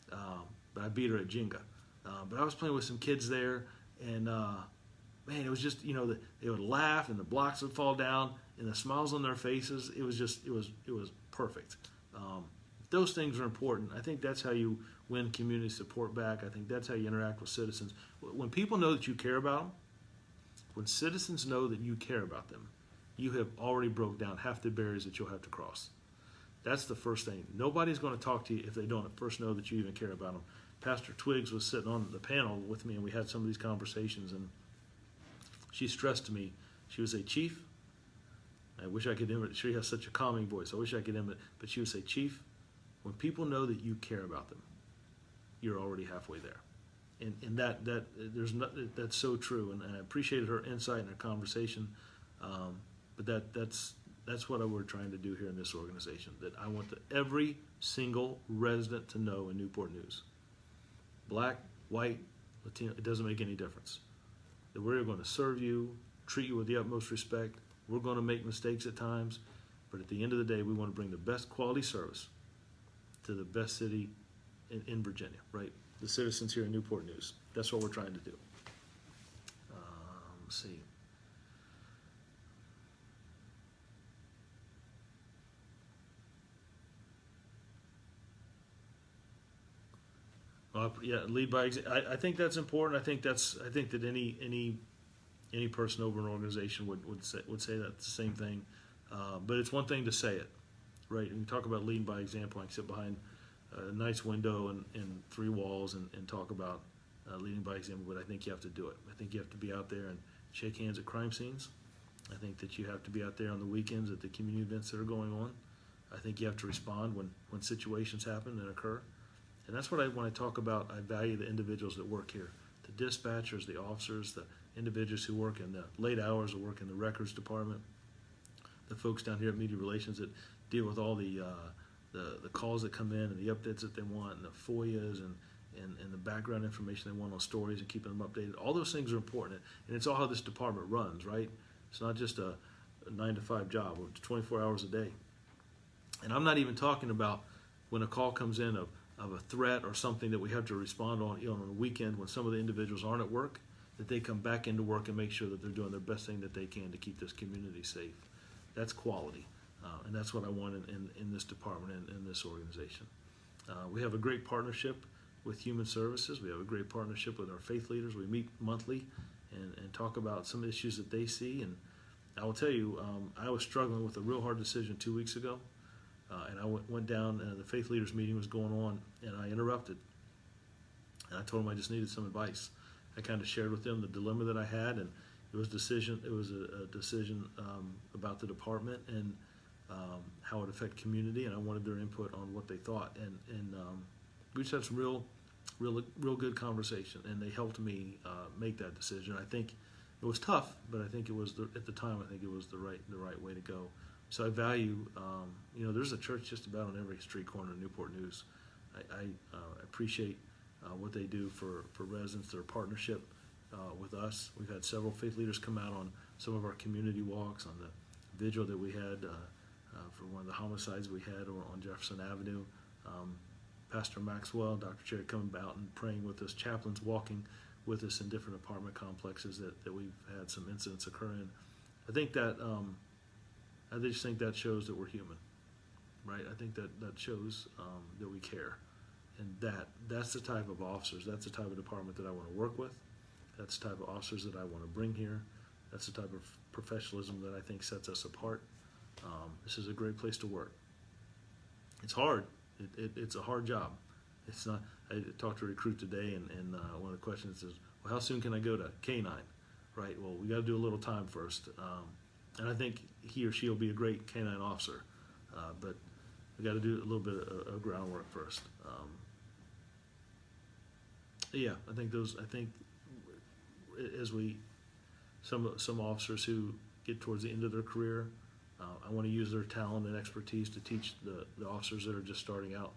But I beat her at Jenga. But I was playing with some kids there, and man, it was just, you know, they would laugh and the blocks would fall down and the smiles on their faces. It was perfect. Those things are important. I think that's how you win community support back. I think that's how you interact with citizens. When people know that you care about them, when citizens know that you care about them, you have already broke down half the barriers that you'll have to cross. That's the first thing. Nobody's going to talk to you if they don't first know that you even care about them. Pastor Twiggs was sitting on the panel with me, and we had some of these conversations, and she stressed to me, she would say, Chief, I wish I could imitate, she has such a calming voice, I wish I could imitate, but she would say, Chief, when people know that you care about them, you're already halfway there. And that's so true, and I appreciated her insight and her conversation, but that's what we're trying to do here in this organization, that I want every single resident to know in Newport News. Black, white, Latino, it doesn't make any difference. That we're going to serve you, treat you with the utmost respect. We're going to make mistakes at times, but at the end of the day, we want to bring the best quality service to the best city in Virginia, right? The citizens here in Newport News. That's what we're trying to do. Let's see. Lead by example. I think that's important. I think that any person over an organization would say that the same thing. But it's one thing to say it, right? And you talk about leading by example. I can sit behind a nice window and three walls and talk about leading by example. But I think you have to do it. I think you have to be out there and shake hands at crime scenes. I think that you have to be out there on the weekends at the community events that are going on. I think you have to respond when situations happen and occur. And that's what when I talk about, I value the individuals that work here. The dispatchers, the officers, the individuals who work in the late hours, who work in the records department, the folks down here at Media Relations that deal with all the calls that come in and the updates that they want and the FOIAs and the background information they want on stories and keeping them updated. All those things are important. And it's all how this department runs, right? It's not just a 9-to-5 job. It's 24 hours a day. And I'm not even talking about when a call comes in of a threat or something that we have to respond on, on a weekend when some of the individuals aren't at work, that they come back into work and make sure that they're doing their best thing that they can to keep this community safe. That's quality, and that's what I want in this department and in this organization. We have a great partnership with Human Services. We have a great partnership with our faith leaders. We meet monthly and talk about some issues that they see. And I will tell you, I was struggling with a real hard decision 2 weeks ago. And I went down, and the faith leaders meeting was going on, and I interrupted. And I told them I just needed some advice. I kind of shared with them the dilemma that I had, and it was a decision about the department and how it would affect community, and I wanted their input on what they thought. And we just had some real good conversation, and they helped me make that decision. I think it was tough, but I think it was at the time. I think it was the right way to go. So I value, there's a church just about on every street corner in Newport News. I appreciate what they do for residents, their partnership with us. We've had several faith leaders come out on some of our community walks, on the vigil that we had for one of the homicides we had on Jefferson Avenue. Pastor Maxwell, Dr. Cherry coming out and praying with us, chaplains walking with us in different apartment complexes that we've had some incidents occur in. I think that I just think that shows that we're human, right? I think that shows that we care, and that's the type of officers, that's the type of department that I want to work with. That's the type of officers that I want to bring here. That's the type of professionalism that I think sets us apart. This is a great place to work. It's hard. It's a hard job. It's not. I talked to a recruit today, and one of the questions is, well, how soon can I go to K-9? Right. Well, we got to do a little time first. And I think he or she will be a great K-9 officer, but we got to do a little bit of groundwork first. Yeah, I think as some officers who get towards the end of their career, I want to use their talent and expertise to teach the officers that are just starting out.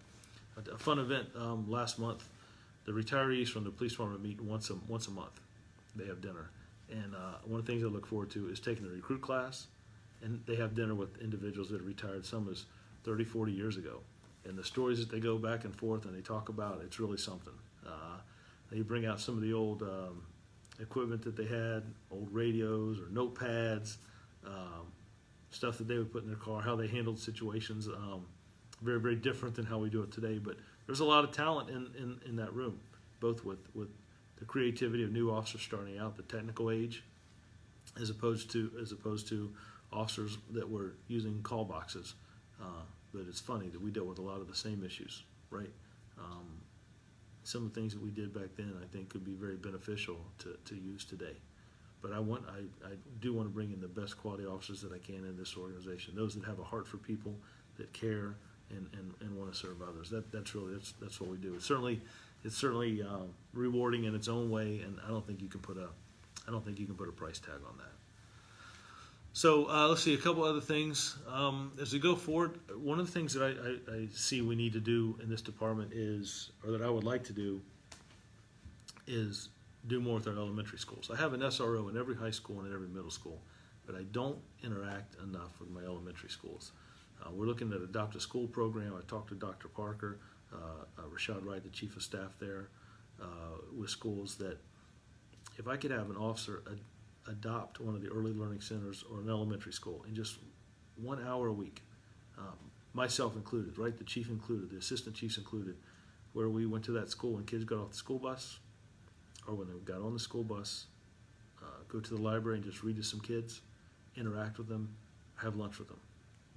A fun event last month. The retirees from the police department meet once a month. They have dinner. And one of the things I look forward to is taking the recruit class, and they have dinner with individuals that are retired, some as 30, 40 years ago. And the stories that they go back and forth and they talk about, it's really something. They bring out some of the old equipment that they had, old radios or notepads, stuff that they would put in their car, how they handled situations. Very, very different than how we do it today. But there's a lot of talent in that room, both with the creativity of new officers starting out, the technical age, as opposed to officers that were using call boxes. But it's funny that we dealt with a lot of the same issues, right? Some of the things that we did back then, I think, could be very beneficial to use today. But I do want to bring in the best quality officers that I can in this organization. Those that have a heart for people, that care and want to serve others. That's what we do. It's certainly rewarding in its own way, and I don't think you can put a price tag on that. So let's see a couple other things as we go forward. One of the things that I see we need to do in this department or that I would like to do, is do more with our elementary schools. I have an SRO in every high school and in every middle school, but I don't interact enough with my elementary schools. We're looking at adopt a school program. I talked to Dr. Parker, Rashad Wright, the chief of staff there, with schools, that if I could have an officer adopt one of the early learning centers or an elementary school in just 1 hour a week, myself included, right? The chief included, the assistant chiefs included, where we went to that school when kids got off the school bus, or when they got on the school bus, go to the library and just read to some kids, interact with them, have lunch with them.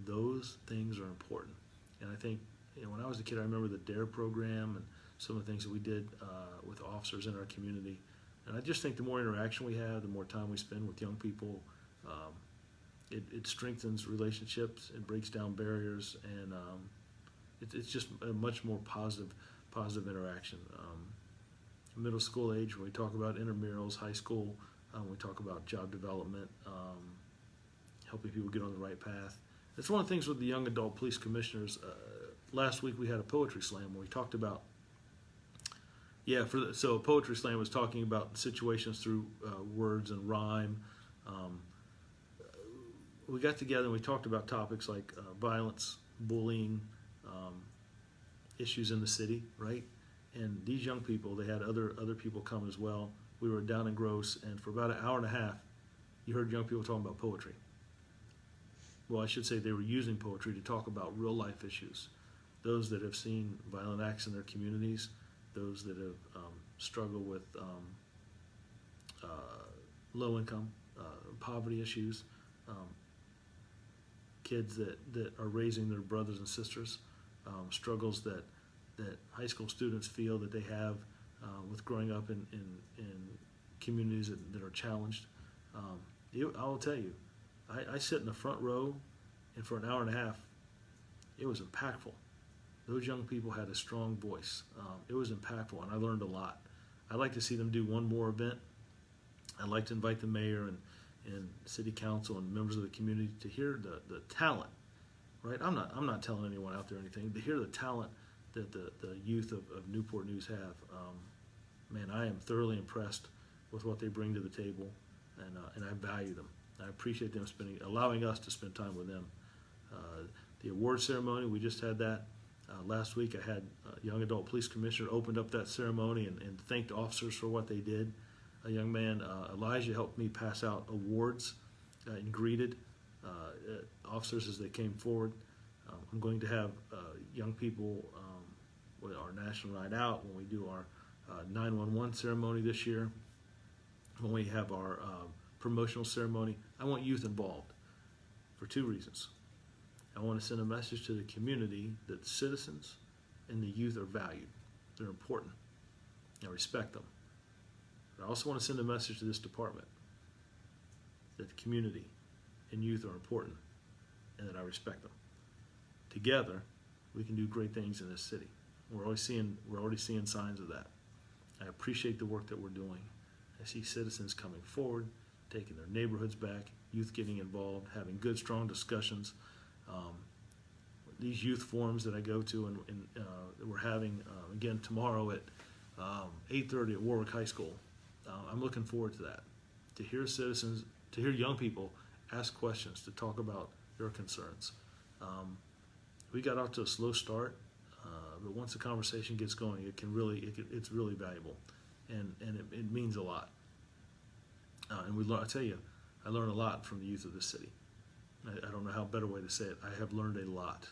Those things are important. And I think, when I was a kid, I remember the DARE program and some of the things that we did with officers in our community. And I just think the more interaction we have, the more time we spend with young people, it strengthens relationships, it breaks down barriers, and it's just a much more positive interaction. Middle school age, when we talk about intramurals, high school, we talk about job development, helping people get on the right path. That's one of the things with the young adult police commissioners. Last week we had a poetry slam where we talked about, so a poetry slam was talking about situations through words and rhyme. We got together and we talked about topics like violence, bullying, issues in the city, right? And these young people, they had other people come as well. We were down in Gross, and for about an hour and a half, you heard young people talking about poetry. Well, I should say they were using poetry to talk about real life issues. Those that have seen violent acts in their communities, those that have struggled with low income, poverty issues, kids that are raising their brothers and sisters, struggles that high school students feel that they have with growing up in communities that are challenged. I will tell you, I sit in the front row, and for an hour and a half, it was impactful. Those young people had a strong voice. It was impactful, and I learned a lot. I'd like to see them do one more event. I'd like to invite the mayor and city council and members of the community to hear the talent. Right? I'm not telling anyone out there anything. To hear the talent that the youth of Newport News have. Man, I am thoroughly impressed with what they bring to the table, and I value them. I appreciate them allowing us to spend time with them. The award ceremony, we just had that last week. I had young adult police commissioner opened up that ceremony and thanked officers for what they did. A young man, Elijah, helped me pass out awards and greeted officers as they came forward. I'm going to have young people with our National Night Out, when we do our 911 ceremony this year, when we have our promotional ceremony. I want youth involved for two reasons. I want to send a message to the community that the citizens and the youth are valued. They're important. I respect them. But I also want to send a message to this department that the community and youth are important and that I respect them. Together, we can do great things in this city. We're already seeing signs of that. I appreciate the work that we're doing. I see citizens coming forward, taking their neighborhoods back, youth getting involved, having good, strong discussions. These youth forums that I go to, and we're having again tomorrow at 8:30 at Warwick High School. I'm looking forward to that. To hear citizens, to hear young people ask questions, to talk about their concerns. We got off to a slow start, but once the conversation gets going, it's really valuable, and it means a lot. And I tell you, I learn a lot from the youth of this city. I don't know how better way to say it. I have learned a lot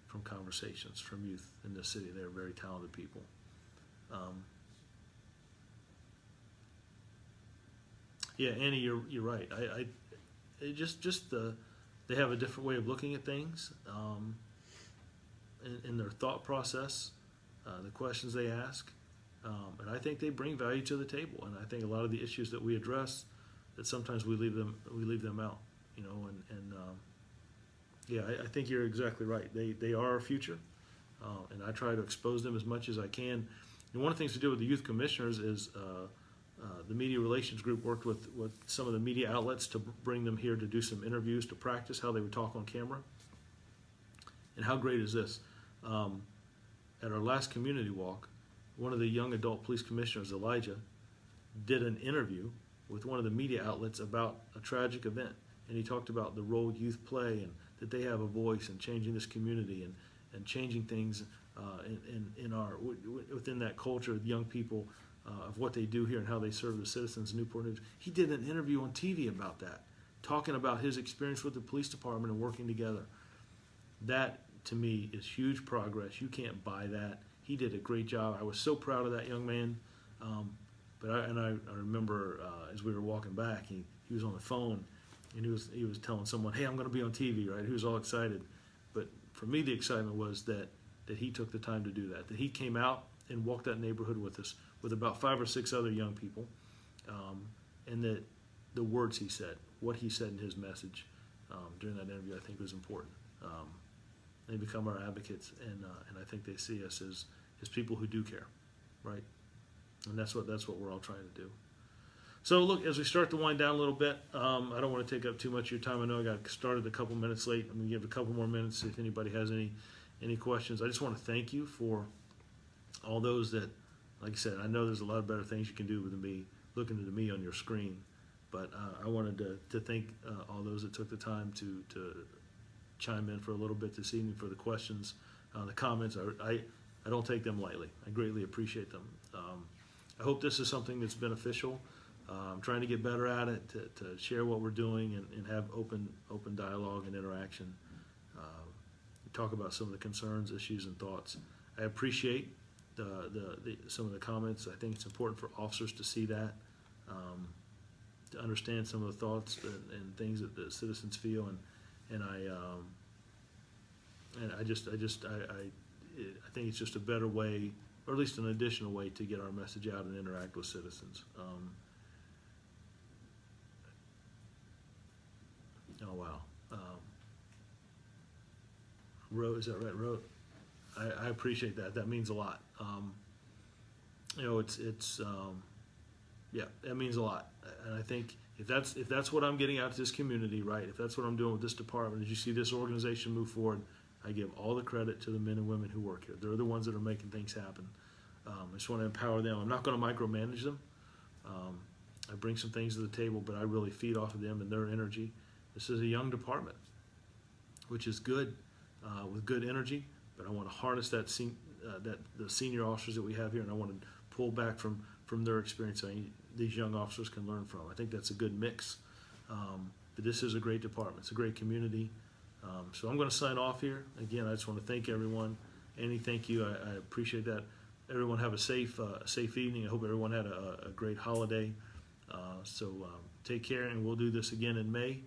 from conversations from youth in this city. They're very talented people. Yeah, Annie, you're right. They have a different way of looking at things, in their thought process, the questions they ask, and I think they bring value to the table. And I think a lot of the issues that we address, that sometimes we leave them out, I think you're exactly right. They are our future, and I try to expose them as much as I can. And one of the things to do with the youth commissioners is the media relations group worked with some of the media outlets to bring them here to do some interviews, to practice how they would talk on camera. And how great is this? At our last community walk, one of the young adult police commissioners, Elijah, did an interview with one of the media outlets about a tragic event. And he talked about the role youth play and that they have a voice in changing this community and changing things within that culture of young people, of what they do here and how they serve the citizens of Newport News. He did an interview on TV about that, talking about his experience with the police department and working together. That, to me, is huge progress. You can't buy that. He did a great job. I was so proud of that young man. I remember as we were walking back, he was on the phone, and he was telling someone, "Hey, I'm going to be on TV," right? He was all excited. But for me, the excitement was that he took the time to do that. That he came out and walked that neighborhood with us, with about 5 or 6 other young people, and that the words he said, what he said in his message during that interview, I think was important. They become our advocates, and I think they see us as people who do care, right? And that's what we're all trying to do. So look, as we start to wind down a little bit, I don't want to take up too much of your time. I know I got started a couple minutes late. I'm going to give a couple more minutes if anybody has any questions. I just want to thank you for all those that, like I said, I know there's a lot of better things you can do than me looking at me on your screen, but I wanted to thank all those that took the time to chime in for a little bit this evening, for the questions, the comments. I don't take them lightly. I greatly appreciate them. I hope this is something that's beneficial. I'm trying to get better at it, to share what we're doing and have open dialogue and interaction. Talk about some of the concerns, issues, and thoughts. I appreciate some of the comments. I think it's important for officers to see that, to understand some of the thoughts and things that the citizens feel, and I think it's just a better way, or at least an additional way, to get our message out and interact with citizens. Oh wow, is that right, Ro? I appreciate that. That means a lot. Yeah, that means a lot. And I think if that's what I'm getting out to this community, right? If that's what I'm doing with this department, as you see this organization move forward, I give all the credit to the men and women who work here. They're the ones that are making things happen. I just want to empower them. I'm not going to micromanage them. I bring some things to the table, but I really feed off of them and their energy. This is a young department, which is good, with good energy. But I want to harness the senior officers that we have here, and I want to pull back from their experience these young officers can learn from. I think that's a good mix. But this is a great department. It's a great community. So I'm going to sign off here. Again, I just want to thank everyone. Annie, thank you. I appreciate that. Everyone have a safe evening. I hope everyone had a great holiday. Take care, and we'll do this again in May.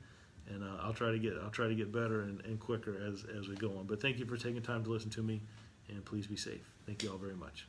And I'll try to get better and quicker as we go on. But thank you for taking time to listen to me, and please be safe. Thank you all very much.